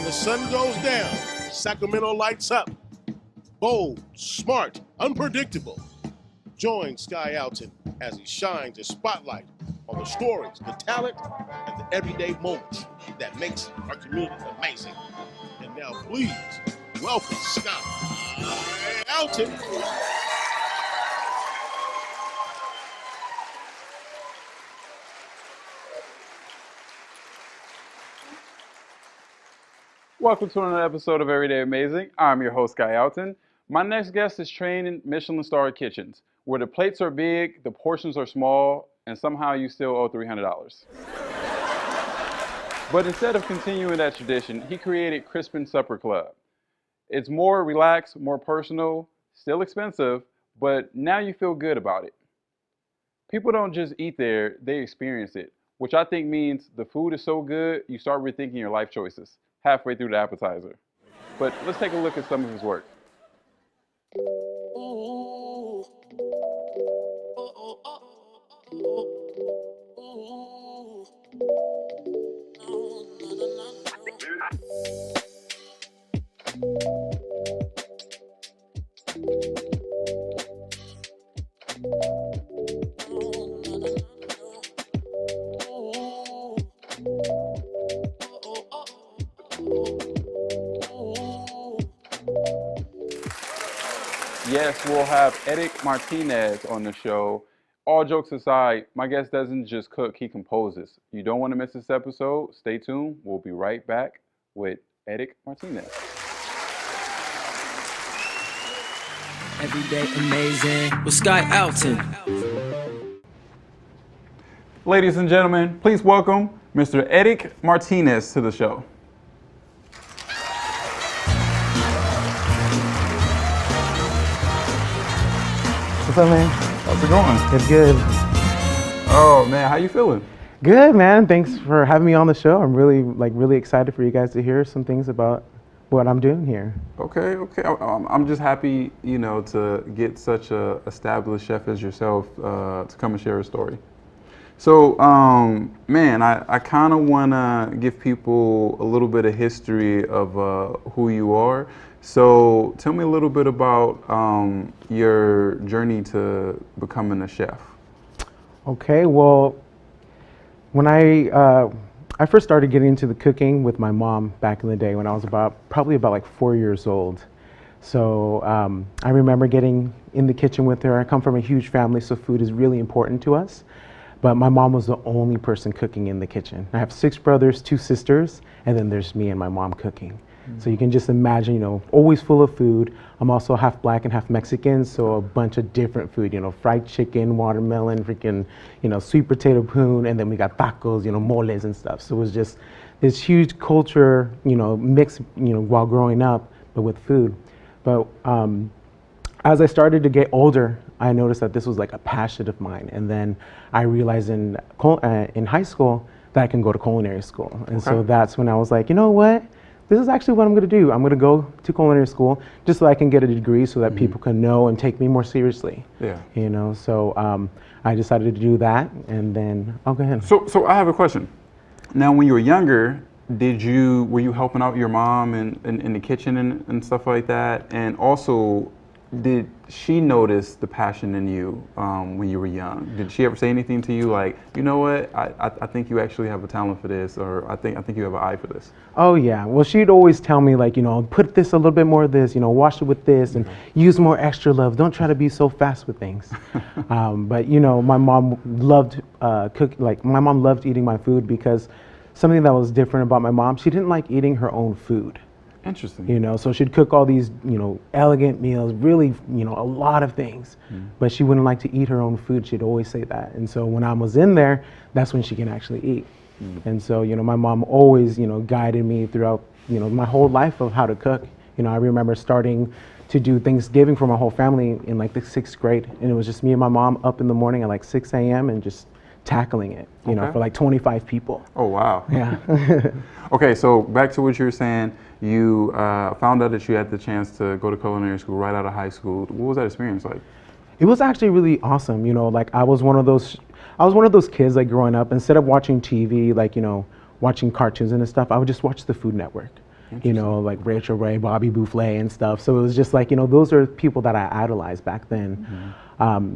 the sun goes down, Sacramento lights up. Bold, smart, unpredictable. Join Sky Alton as he shines a spotlight on the stories, the talent, and the everyday moments that makes our community amazing. And now please welcome Sky Alton. Welcome to another episode of Everyday Amazing. I'm your host, Sky Alton. My next guest is trained in Michelin-starred kitchens, where the plates are big, the portions are small, and somehow you still owe $300. But instead of continuing that tradition, he created Crispin Supper Club. It's more relaxed, more personal, still expensive, but now you feel good about it. People don't just eat there, they experience it, which I think means the food is so good, you start rethinking your life choices halfway through the appetizer. But let's take a look at some of his work. Yes, we'll have Eric Martinez on the show. All jokes aside, my guest doesn't just cook, he composes. You don't want to miss this episode. Stay tuned. We'll be right back with Eric Martinez. Everyday Amazing with Sky Alton. Ladies and gentlemen, please welcome Mr. Eric Martinez to the show. What's up, man? How's it going? It's good. Oh man, how you feeling? Good, man. Thanks for having me on the show. I'm really excited for you guys to hear some things about what I'm doing here. Okay. I'm just happy, to get such a established chef as yourself to come and share a story. So, man, I kind of want to give people a little bit of history of who you are. So tell me a little bit about your journey to becoming a chef. Okay, well, when I first started getting into the cooking with my mom back in the day when I was probably about like 4 years old. So I remember getting in the kitchen with her. I come from a huge family, so food is really important to us. But my mom was the only person cooking in the kitchen. I have 6 brothers, 2 sisters, and then there's me and my mom cooking. So you can just imagine, always full of food. I'm also half black and half Mexican, so a bunch of different food, fried chicken, watermelon, freaking, sweet potato poon, and then we got tacos, moles and stuff. So it was just this huge culture, mix, while growing up, but with food. But as I started to get older, I noticed that this was like a passion of mine. And then I realized in high school that I can go to culinary school. And so that's when I was like, you know what? This is actually what I'm going to do. I'm going to go to culinary school just so I can get a degree so that people can know and take me more seriously. Yeah. So I decided to do that, and then I'll go ahead. So I have a question. Now, when you were younger, were you helping out your mom in the kitchen and stuff like that? And also, did she notice the passion in you when you were young? Did she ever say anything to you like, you know what, I think you actually have a talent for this, or I think you have an eye for this? Oh yeah, well she'd always tell me like, put this a little bit more of this, wash it with this and use more extra love. Don't try to be so fast with things. But my mom loved cooking. Like my mom loved eating my food because something that was different about my mom, she didn't like eating her own food. Interesting. So she'd cook all these, elegant meals, really, a lot of things, but she wouldn't like to eat her own food. She'd always say that. And so when I was in there, that's when she can actually eat. And so, my mom always, guided me throughout, my whole life of how to cook. I remember starting to do Thanksgiving for my whole family in like the 6th grade. And it was just me and my mom up in the morning at like 6 a.m. and just tackling it, for like 25 people. Oh, wow. Yeah. Okay, so back to what you were saying. You found out that you had the chance to go to culinary school right out of high school. What was that experience like? It was actually really awesome. Like I was one of those kids like growing up, instead of watching TV, like, watching cartoons and stuff, I would just watch the Food Network. you know, like Rachel Ray, Bobby Boufflé and stuff. So it was just like, you know, those are people that I idolized back then.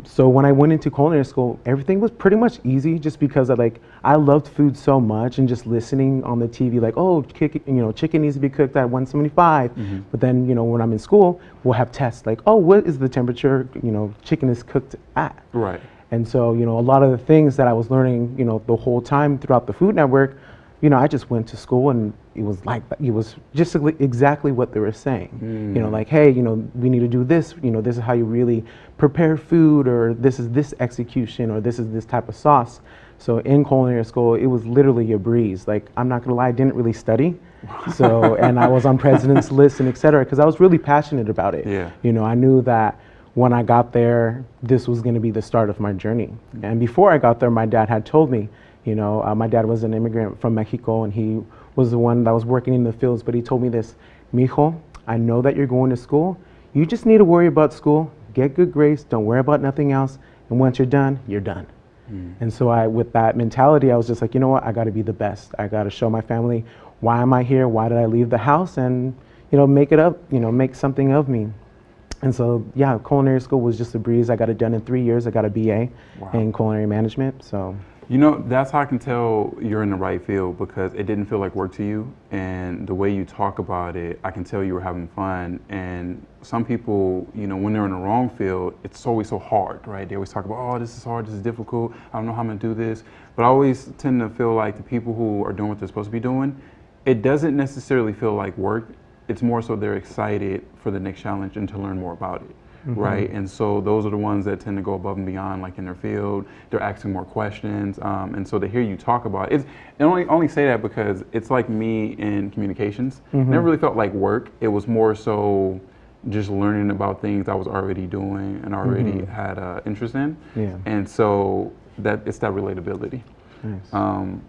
So when I went into culinary school, everything was pretty much easy just because I loved food so much, and just listening on the TV like, oh, chicken needs to be cooked at 175. But then, you know, when I'm in school, we'll have tests like, oh, what is the temperature, you know, chicken is cooked at? Right. And so, you know, a lot of the things that I was learning, you know, the whole time throughout the Food Network, you know, I just went to school and it was just exactly what they were saying. You know, like, hey, you know, we need to do this, you know, this is how you really prepare food, or this is this execution, or this is this type of sauce. So in culinary school, it was literally a breeze. Like, I'm not gonna lie, I didn't really study. So, and I was on president's list and et cetera, because I was really passionate about it. Yeah. You know, I knew that when I got there, this was gonna be the start of my journey. And before I got there, my dad had told me, you know, my dad was an immigrant from Mexico, and he was the one that was working in the fields, but he told me this: mijo, I know that you're going to school. You just need to worry about school, get good grades, don't worry about nothing else, and once you're done, you're done. And so with that mentality, I was just like, you know what, I gotta be the best. I gotta show my family, why am I here? Why did I leave the house? And, you know, make it up, you know, make something of me. And so, yeah, culinary school was just a breeze. I got it done in 3 years. I got a BA in culinary management, so. You know, that's how I can tell you're in the right field, because it didn't feel like work to you, and the way you talk about it, I can tell you were having fun. And some people, you know, when they're in the wrong field, it's always so hard, right? They always talk about, oh, this is hard, this is difficult, I don't know how I'm gonna do this. But I always tend to feel like the people who are doing what they're supposed to be doing, it doesn't necessarily feel like work. It's more so they're excited for the next challenge and to learn more about it. Right, and so those are the ones that tend to go above and beyond, like in their field. They're asking more questions, and so to hear you talk about it, and only say that because it's like me in communications. Never really felt like work. It was more so just learning about things I was already doing and already had interest in. Yeah. And so that it's that relatability. Nice.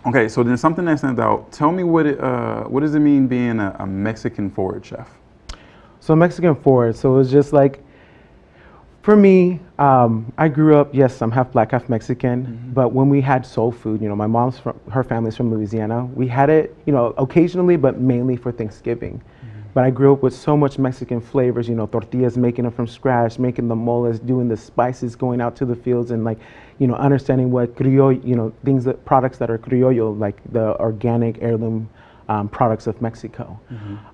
Okay, so then something that stands out. Tell me what does it mean being a Mexican forward chef? So Mexican forward, so it was just like, for me, I grew up, yes, I'm half black, half Mexican, but when we had soul food, you know, my mom's her family's from Louisiana. We had it, you know, occasionally, but mainly for Thanksgiving. But I grew up with so much Mexican flavors, you know, tortillas, making them from scratch, making the moles, doing the spices, going out to the fields, and like, you know, understanding what criollo, you know, products that are criollo, like the organic heirloom products of Mexico.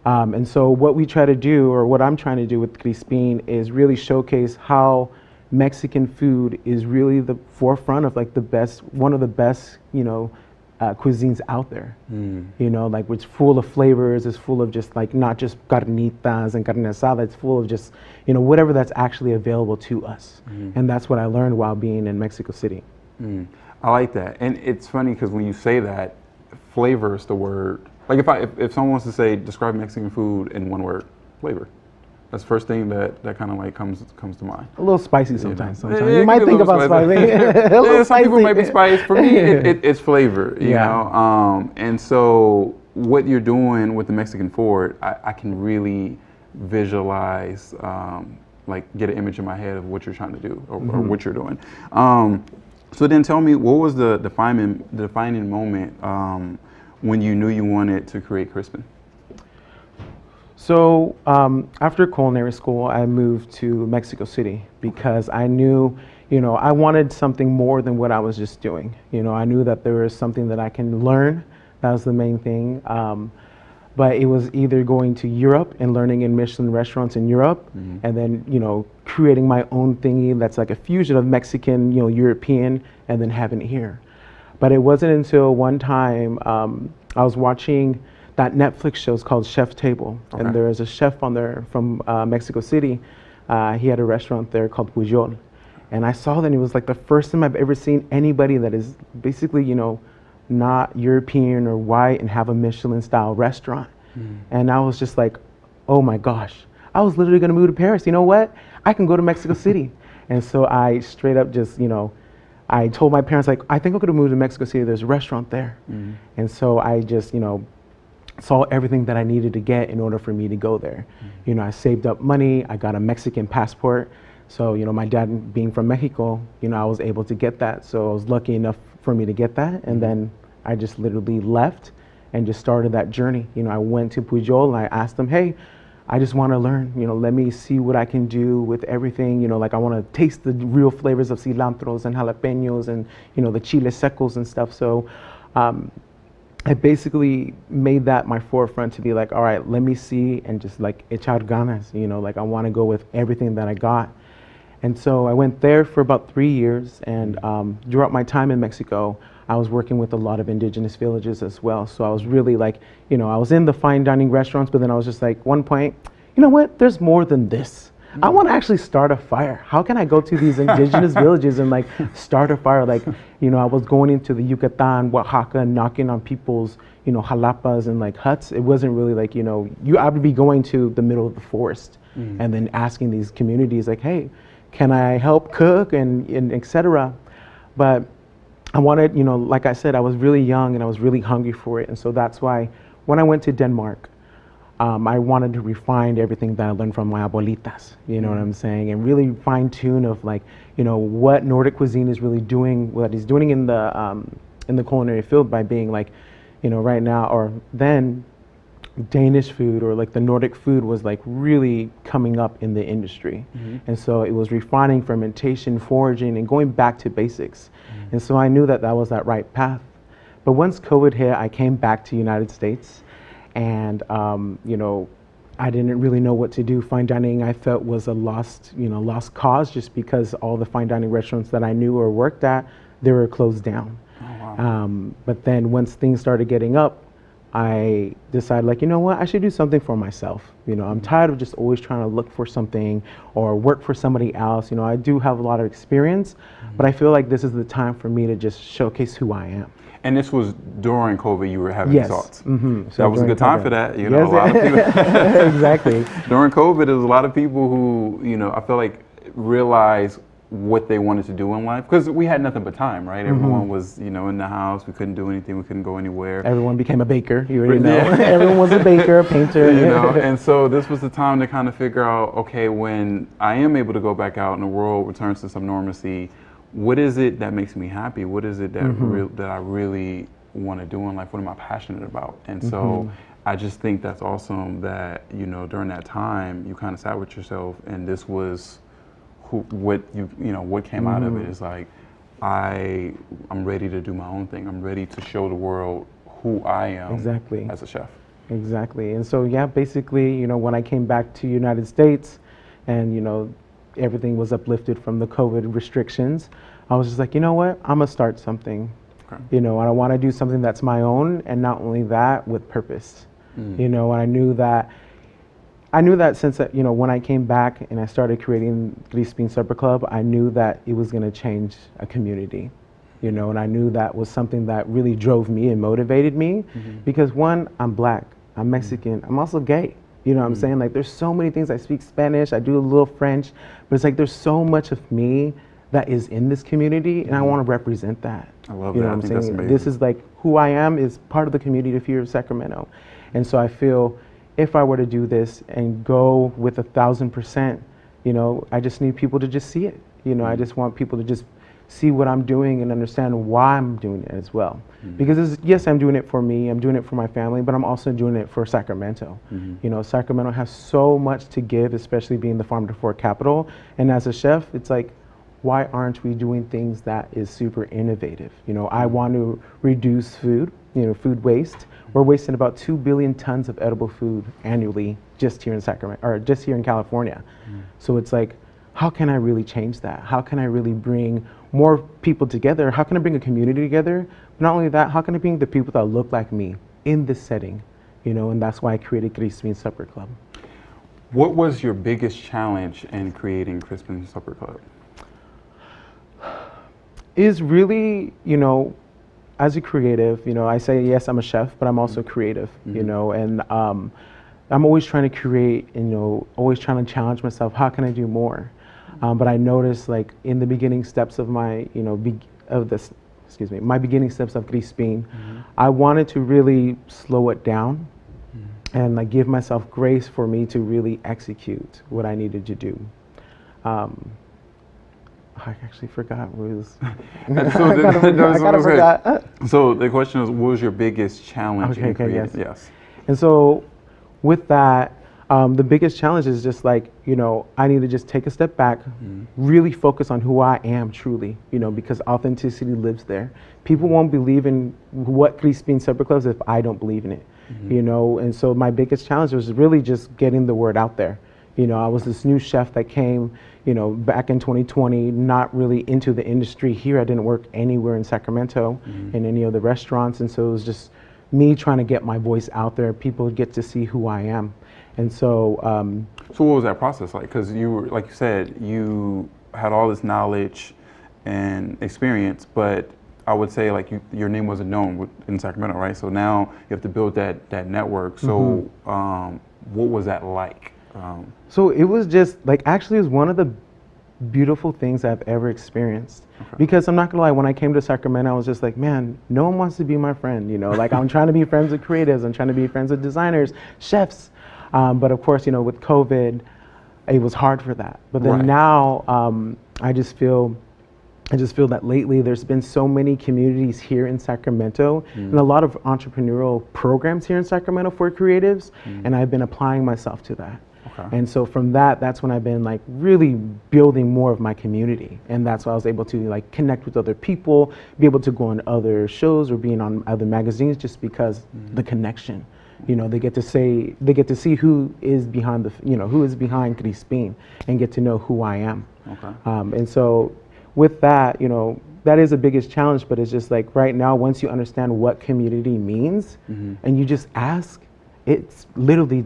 And so what we try to do, or what I'm trying to do with Crispin, is really showcase how Mexican food is really the forefront of like one of the best, you know, cuisines out there. You know, like it's full of flavors, it's full of just like, not just carnitas and carne asada, it's full of just, you know, whatever that's actually available to us. And that's what I learned while being in Mexico City. I like that. And it's funny because when you say that, flavor is the word. Like if someone wants to say, describe Mexican food in one word, flavor. That's the first thing that kind of like comes to mind. A little spicy sometimes. Yeah, You might think about spicy. Yeah, some people might be spiced. For me, it's flavor, you know? And so what you're doing with the Mexican forward, I can really visualize, like get an image in my head of what you're trying to do or what you're doing. So then tell me, what was the defining moment when you knew you wanted to create Crispin? So after culinary school, I moved to Mexico City because I knew, you know, I wanted something more than what I was just doing. You know, I knew that there was something that I can learn. That was the main thing. But it was either going to Europe and learning in Michelin restaurants in Europe, and then, you know, creating my own thingy that's like a fusion of Mexican, you know, European, and then having it here. But it wasn't until one time I was watching that Netflix show called Chef Table, and there is a chef on there from Mexico City. He had a restaurant there called Pujol, and I saw that, and it was like the first time I've ever seen anybody that is basically, you know, not European or white and have a Michelin style restaurant. And I was just like, oh my gosh, I was literally gonna move to Paris. You know what? I can go to Mexico City. And so I straight up just, you know, I told my parents, like, I think I'm gonna move to Mexico City. There's a restaurant there. And so I just, you know, saw everything that I needed to get in order for me to go there. You know, I saved up money, I got a Mexican passport. So, you know, my dad being from Mexico, you know, I was able to get that. So I was lucky enough for me to get that. And then I just literally left and just started that journey. You know, I went to Pujol and I asked them, hey, I just want to learn, you know, let me see what I can do with everything. You know, like I want to taste the real flavors of cilantros and jalapenos and, you know, the chiles secos and stuff. So I basically made that my forefront to be like, all right, let me see and just like echar ganas, you know, like I want to go with everything that I got. And so I went there for about 3 years, and throughout my time in Mexico, I was working with a lot of indigenous villages as well. So I was really like, you know, I was in the fine dining restaurants, but then I was just like, one point, you know what, there's more than this. I want to actually start a fire. How can I go to these indigenous villages and like start a fire? Like, you know, I was going into the Yucatan, Oaxaca, knocking on people's, you know, jalapas and like huts. It wasn't really like, you know, I would be going to the middle of the forest and then asking these communities like, hey, can I help cook and et cetera? But I wanted, you know, like I said, I was really young and I was really hungry for it. And so that's why when I went to Denmark, I wanted to refine everything that I learned from my abuelitas, you know what I'm saying? And really fine tune of like, you know, what Nordic cuisine is really doing, what it's doing in the culinary field by being like, you know, right now or then Danish food or like the Nordic food was like really coming up in the industry. And so it was refining, fermentation, foraging, and going back to basics. And so I knew that that was that right path. But once COVID hit, I came back to United States and, you know, I didn't really know what to do. Fine dining I felt was a lost cause just because all the fine dining restaurants that I knew or worked at, they were closed down. Oh, wow. But then once things started getting up, I decided like, you know what, I should do something for myself. You know, I'm tired of just always trying to look for something or work for somebody else. You know, I do have a lot of experience, but I feel like this is the time for me to just showcase who I am. And this was during COVID you were having Yes. thoughts. So that was a good time COVID. for that. You Yes, know, a lot of people. exactly. During COVID, there was a lot of people who, you know, I feel like realized what they wanted to do in life because we had nothing but time, right? Everyone was, you know, in the house. We couldn't do anything. We couldn't go anywhere. Everyone became a baker. You already know. Yeah. Everyone was a baker, a painter. You know, and so this was the time to kind of figure out, okay, when I am able to go back out and the world returns to some normalcy, what is it that makes me happy? What is it that that I really want to do in life? What am I passionate about? And so I just think that's awesome that, you know, during that time you kind of sat with yourself and this was what came out of it is like, I'm ready to do my own thing. I'm ready to show the world who I am as a chef. Exactly. And so, yeah, basically, you know, when I came back to United States and, you know, everything was uplifted from the COVID restrictions, I was just like, you know what, I'm gonna start something. Okay. You know, and I want to do something that's my own, and not only that, with purpose. You know, and I knew that since, you know, when I came back and I started creating Crispin Supper Club, I knew that it was going to change a community, you know, and I knew that was something that really drove me and motivated me because one, I'm Black, I'm Mexican, I'm also gay. You know what I'm saying? Like there's so many things. I speak Spanish, I do a little French, but it's like there's so much of me that is in this community and I want to represent that. I love you that. know what I'm saying? This is like who I am is part of the community here of Sacramento. And so I feel if I were to do this and go with 1,000%, you know, I just need people to just see it. You know, I just want people to just see what I'm doing and understand why I'm doing it as well. Because yes, I'm doing it for me, I'm doing it for my family, but I'm also doing it for Sacramento. You know, Sacramento has so much to give, especially being the farm to fork capital. And as a chef, it's like, why aren't we doing things that is super innovative? You know, I want to reduce food, you know, food waste. We're wasting about 2 billion tons of edible food annually just here in Sacramento, or just here in California. So it's like, how can I really change that? How can I really bring more people together? How can I bring a community together? But not only that, how can I bring the people that look like me in this setting? You know, and that's why I created Crispin Supper Club. What was your biggest challenge in creating Crispin Supper Club? Is really, you know, as a creative, you know, I say, yes, I'm a chef, but I'm also creative, you know, and I'm always trying to create, you know, always trying to challenge myself. How can I do more? But I noticed like in the beginning steps of my, you know, my beginning steps of Crispin, I wanted to really slow it down and like give myself grace for me to really execute what I needed to do. I actually forgot what it was. So I kind of forgot. So the question is, what was your biggest challenge in creating? Yes. And so with that, the biggest challenge is just like, I need to just take a step back, really focus on who I am truly, because authenticity lives there. People won't believe in what Crispin Supper Club is if I don't believe in it, and so my biggest challenge was really just getting the word out there. I was this new chef that came, back in 2020, not really into the industry here. I didn't work anywhere in Sacramento in any of the restaurants, and so it was just me trying to get my voice out there. People get to see who I am. And so, so what was that process like? Because you were, like you said, you had all this knowledge and experience, but I would say like your name wasn't known in Sacramento, right? So now you have to build that network. So what was that like? So it was just like, actually it was one of the beautiful things I've ever experienced. Because I'm not gonna lie, when I came to Sacramento, I was just like, man, no one wants to be my friend, like I'm trying to be friends with creatives, I'm trying to be friends with designers, chefs. But of course, with COVID, it was hard for that. But then now, I just feel that lately there's been so many communities here in Sacramento and a lot of entrepreneurial programs here in Sacramento for creatives, and I've been applying myself to that. And so from that's when I've been like really building more of my community, and that's why I was able to like connect with other people, be able to go on other shows or being on other magazines, just because the connection. They get to see who is behind who is behind Crispin, and get to know who I am. And so with that, that is the biggest challenge, but it's just like right now, once you understand what community means and you just ask, it's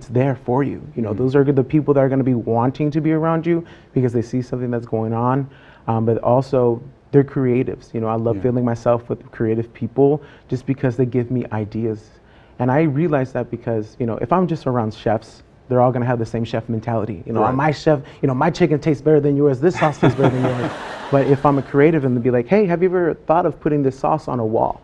there for you. Those are the people that are going to be wanting to be around you because they see something that's going on, but also they're creatives. I love filling myself with creative people just because they give me ideas. And I realize that because, if I'm just around chefs, they're all gonna have the same chef mentality. My chef, my chicken tastes better than yours, this sauce tastes better than yours. But if I'm a creative and they'll be like, hey, have you ever thought of putting this sauce on a wall?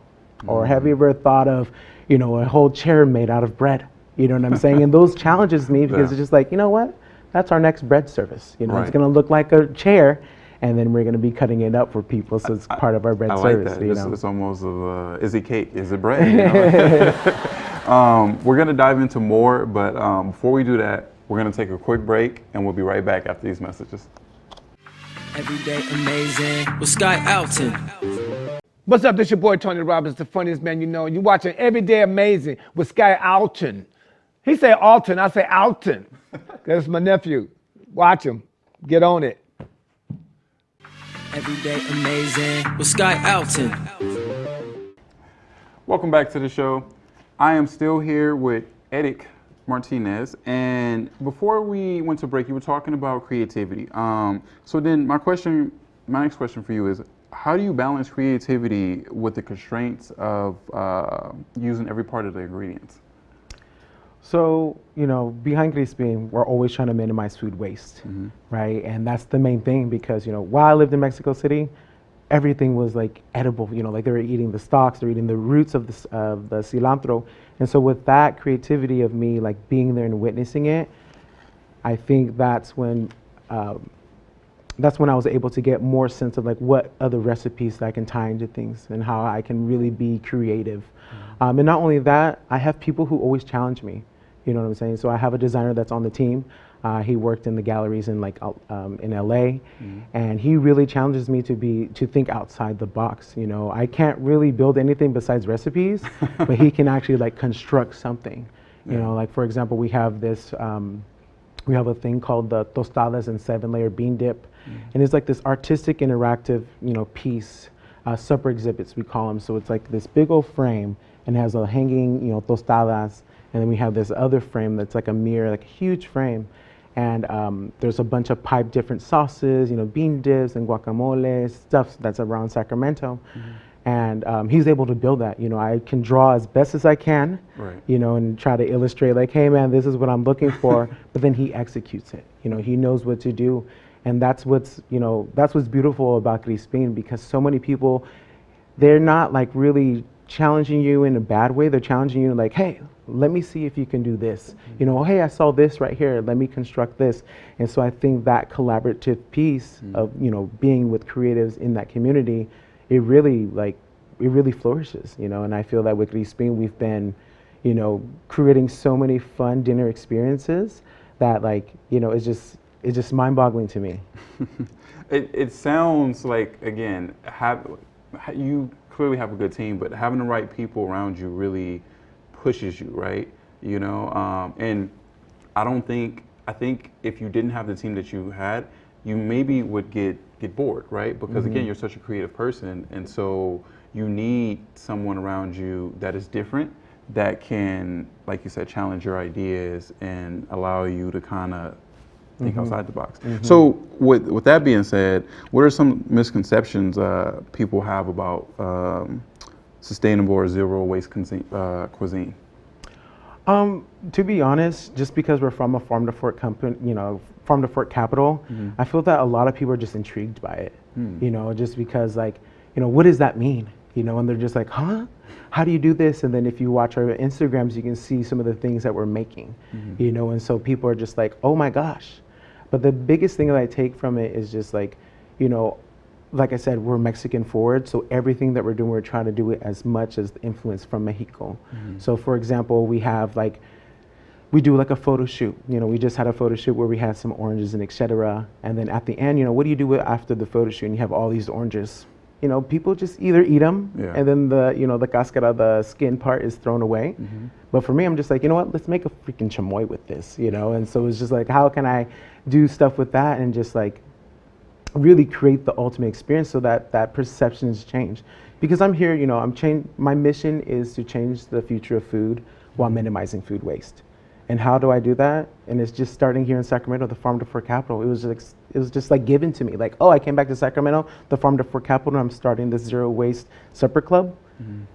Or have you ever thought of, a whole chair made out of bread? You know what I'm saying? And those challenges me because it's just like, what? That's our next bread service. It's gonna look like a chair, and then we're going to be cutting it up for people, so it's part of our bread service. That. It's almost is it cake? Is it bread? We're going to dive into more, but before we do that, we're going to take a quick break, and we'll be right back after these messages. Everyday amazing with Sky Alton. What's up? This your boy Tony Robbins, the funniest man you know. You're watching Everyday Amazing with Sky Alton. He say Alton, I say Alton. That's my nephew. Watch him. Get on it. Everyday amazing with Sky Alton. Welcome back to the show. I am still here with Eric Martinez, and before we went to break, you were talking about creativity. So then my next question for you is, how do you balance creativity with the constraints of using every part of the ingredients? So, behind Crispin, we're always trying to minimize food waste, right? And that's the main thing because, while I lived in Mexico City, everything was like edible, like they were eating the stalks, they're eating the roots of the cilantro. And so with that creativity of me, like being there and witnessing it, I think that's when I was able to get more sense of like what other recipes that I can tie into things and how I can really be creative. And not only that, I have people who always challenge me. You know what I'm saying? So I have a designer that's on the team. He worked in the galleries in in LA, and he really challenges me to think outside the box. I can't really build anything besides recipes, but he can actually like construct something. Like for example, we have this. We have a thing called the tostadas and 7-layer bean dip, and it's like this artistic, interactive, piece, supper exhibits we call them. So it's like this big old frame and has a hanging, tostadas, and then we have this other frame that's like a mirror, like a huge frame, and there's a bunch of piped different sauces, bean dips and guacamole, stuff that's around Sacramento. And he's able to build that. I can draw as best as I can, and try to illustrate like, hey man, this is what I'm looking for. But then he executes it. He knows what to do, and that's what's beautiful about Crispin, because so many people, they're not like really challenging you in a bad way. They're challenging you like, hey, let me see if you can do this. You know, hey, I saw this right here. Let me construct this. And so I think that collaborative piece of, you know, being with creatives in that community, it really flourishes, you know. And I feel that with Crispin, we've been, you know, creating so many fun dinner experiences that, like, you know, it's just mind-boggling to me. It sounds like, again, you clearly have a good team, but having the right people around you really pushes you, right? You know, and I think if you didn't have the team that you had, you maybe would get bored, right? Because again, you're such a creative person, and so you need someone around you that is different, that can, like you said, challenge your ideas and allow you to kind of think outside the box. So with that being said, what are some misconceptions people have about sustainable or zero waste cuisine? To be honest, just because we're from a farm to fork company, you know, farm to fork capital, I feel that a lot of people are just intrigued by it. You know, just because, like, you know, what does that mean? You know, and they're just like, huh? How do you do this? And then if you watch our Instagrams, you can see some of the things that we're making, you know, and so people are just like, oh my gosh. But the biggest thing that I take from it is just like, you know, like I said, we're Mexican forward, so everything that we're doing, we're trying to do it as much as the influence from Mexico. So for example, we do like a photo shoot. You know, we just had a photo shoot where we had some oranges and etc. And then at the end, you know, what do you do after the photo shoot? And you have all these oranges. You know, people just either eat them, and then the cascara, the skin part, is thrown away. But for me, I'm just like, you know what? Let's make a freaking chamoy with this, you know? And so it's just like, how can I do stuff with that and just like really create the ultimate experience so that that perception is changed? Because I'm here, you know, my mission is to change the future of food while minimizing food waste. And how do I do that? And it's just starting here in Sacramento, the Farm to Fork Capital. It was just like given to me. Like, oh, I came back to Sacramento, the Farm to Fork Capital, and I'm starting the Zero Waste Supper Club.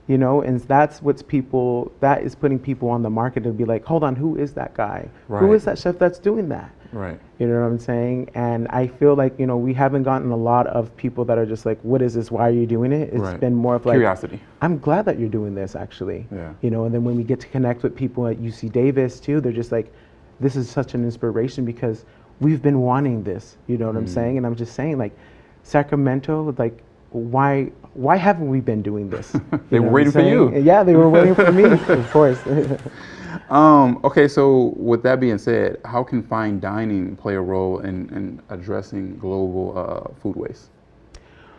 You know, and that is putting people on the market to be like, hold on, who is that guy? Who is that chef that's doing that? Right. You know what I'm saying? And I feel like, you know, we haven't gotten a lot of people that are just like, what is this? Why are you doing it? It's been more of like curiosity. I'm glad that you're doing this, actually. Yeah. You know, and then when we get to connect with people at UC Davis too, they're just like, this is such an inspiration because we've been wanting this. You know what I'm saying? And I'm just saying, like, Sacramento, like, why haven't we been doing this? They were waiting for you. Yeah, they were waiting for me, of course. Okay, so with that being said, how can fine dining play a role in addressing global food waste?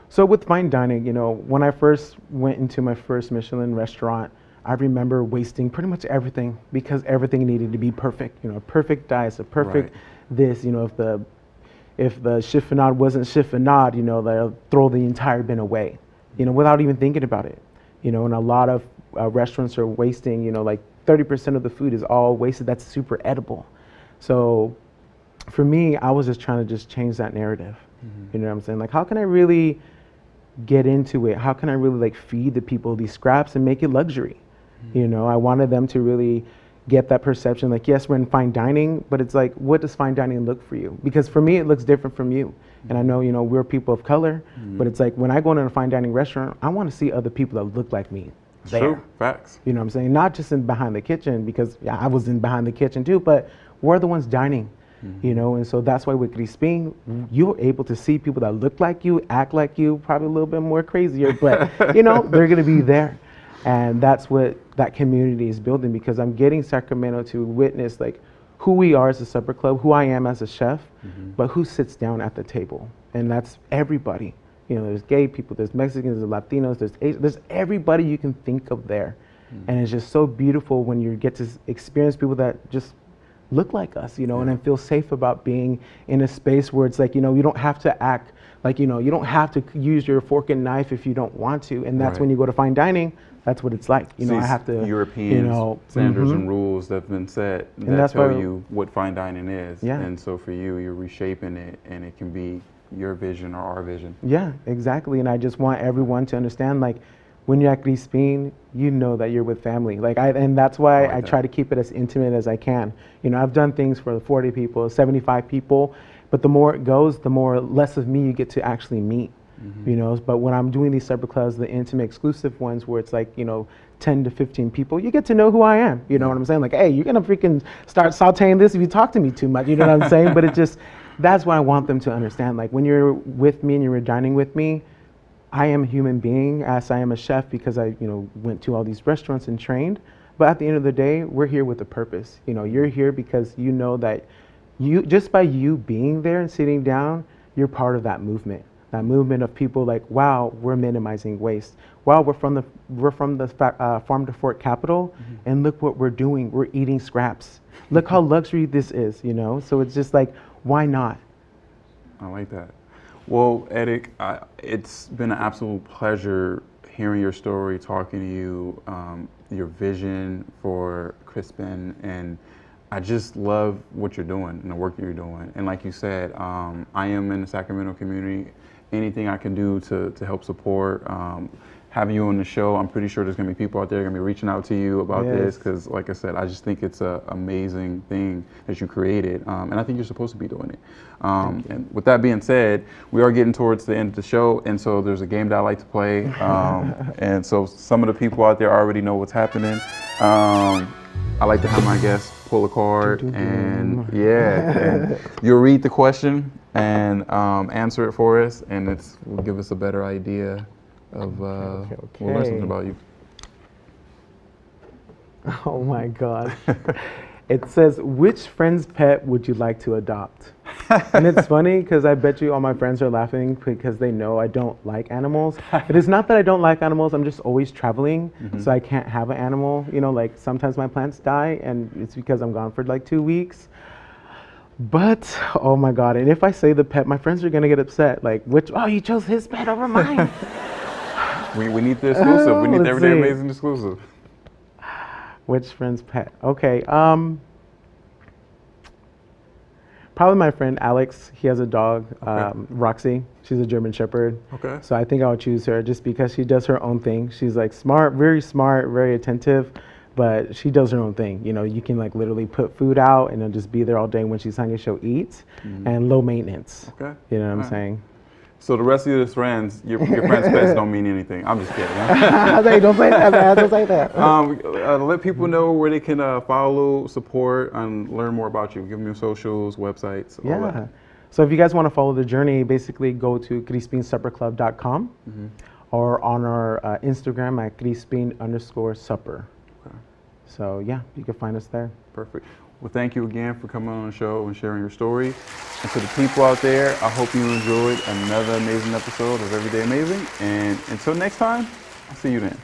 So with fine dining, you know, when I first went into my first Michelin restaurant, I remember wasting pretty much everything because everything needed to be perfect. You know, perfect dice, a perfect this. You know, if the chiffonade wasn't chiffonade, you know, they'll throw the entire bin away, you know, without even thinking about it. You know, and a lot of restaurants are wasting, you know, like 30% of the food is all wasted. That's super edible. So for me, I was just trying to just change that narrative. You know what I'm saying? Like, how can I really get into it? How can I really like feed the people these scraps and make it luxury? You know, I wanted them to really get that perception, like, yes, we're in fine dining, but it's like, what does fine dining look for you? Because for me, it looks different from you. And I know, you know, we're people of color, but it's like, when I go into a fine dining restaurant, I want to see other people that look like me there. True, facts. You know what I'm saying? Not just in behind the kitchen, because yeah, I was in behind the kitchen too, but we're the ones dining, you know? And so that's why with Crispin, you're able to see people that look like you, act like you, probably a little bit more crazier, but you know, they're going to be there. And that's what that community is building, because I'm getting Sacramento to witness like who we are as a supper club, who I am as a chef, but who sits down at the table. And that's everybody. You know, there's gay people, there's Mexicans, there's Latinos, there's Asian, there's everybody you can think of there. And it's just so beautiful when you get to experience people that just look like us, you know, and I feel safe about being in a space where it's like, you know, you don't have to act like, you know, you don't have to use your fork and knife if you don't want to. And that's when you go to fine dining, that's what it's like. You know, I have to, European you know, standards and rules that have been set that tell you what fine dining is. And so for you, you're reshaping it, and it can be your vision or our vision. Yeah, exactly. And I just want everyone to understand, like, when you're at Crispin, you know that you're with family. Like, and that's why I try to keep it as intimate as I can. You know, I've done things for 40 people, 75 people, but the more it goes, the more less of me you get to actually meet. You know, but when I'm doing these supper clubs, the intimate, exclusive ones where it's like, you know, 10 to 15 people, you get to know who I am. You know what I'm saying? Like, hey, you're gonna freaking start sauteing this if you talk to me too much. You know what I'm saying? But it just, that's what I want them to understand. Like when you're with me and you're dining with me, I am a human being as I am a chef because I, went to all these restaurants and trained. But at the end of the day, we're here with a purpose. You're here because you know that just by you being there and sitting down, you're part of that movement. That movement of people like, wow, we're minimizing waste. Wow, we're from the farm to fork capital, and look what we're doing. We're eating scraps. Look how luxury this is, So it's just like, why not? I like that. Well, Eric, it's been an absolute pleasure hearing your story, talking to you, your vision for Crispin, and I just love what you're doing and the work that you're doing. And like you said, I am in the Sacramento community. Anything I can do to help support, having you on the show, I'm pretty sure there's gonna be people out there gonna be reaching out to you about this, because like I said, I just think it's an amazing thing that you created, and I think you're supposed to be doing it. And with that being said, we are getting towards the end of the show, and so there's a game that I like to play, and so some of the people out there already know what's happening. I like to have my guests pull a card, and and you'll read the question and answer it for us, and will give us a better idea of we'll learn something about you. Oh my God. It says, which friend's pet would you like to adopt? And it's funny because I bet you all my friends are laughing because they know I don't like animals. It is not that I don't like animals, I'm just always traveling, so I can't have an animal. Like sometimes my plants die and it's because I'm gone for like 2 weeks. But, oh my God, and if I say the pet, my friends are gonna get upset. Like, you chose his pet over mine. We need the exclusive. We need the Everyday Amazing exclusive. Which friend's pet? Okay, probably my friend Alex. He has a dog, Roxy. She's a German Shepherd. Okay. So I think I'll choose her just because she does her own thing. She's like smart, very attentive, but she does her own thing. You can like literally put food out and then just be there all day. When she's hungry, she'll eat, and low maintenance. Okay. You know what I'm saying? So the rest of your friends, your friends' pets don't mean anything. I'm just kidding. Don't say that, man. Don't say that. Let people know where they can follow, support, and learn more about you. Give them your socials, websites, all that. So if you guys want to follow the journey, basically go to crispinsupperclub.com or on our Instagram at crispin_supper. Okay. So yeah, you can find us there. Perfect. Well, thank you again for coming on the show and sharing your story. And to the people out there, I hope you enjoyed another amazing episode of Everyday Amazing. And until next time, I'll see you then.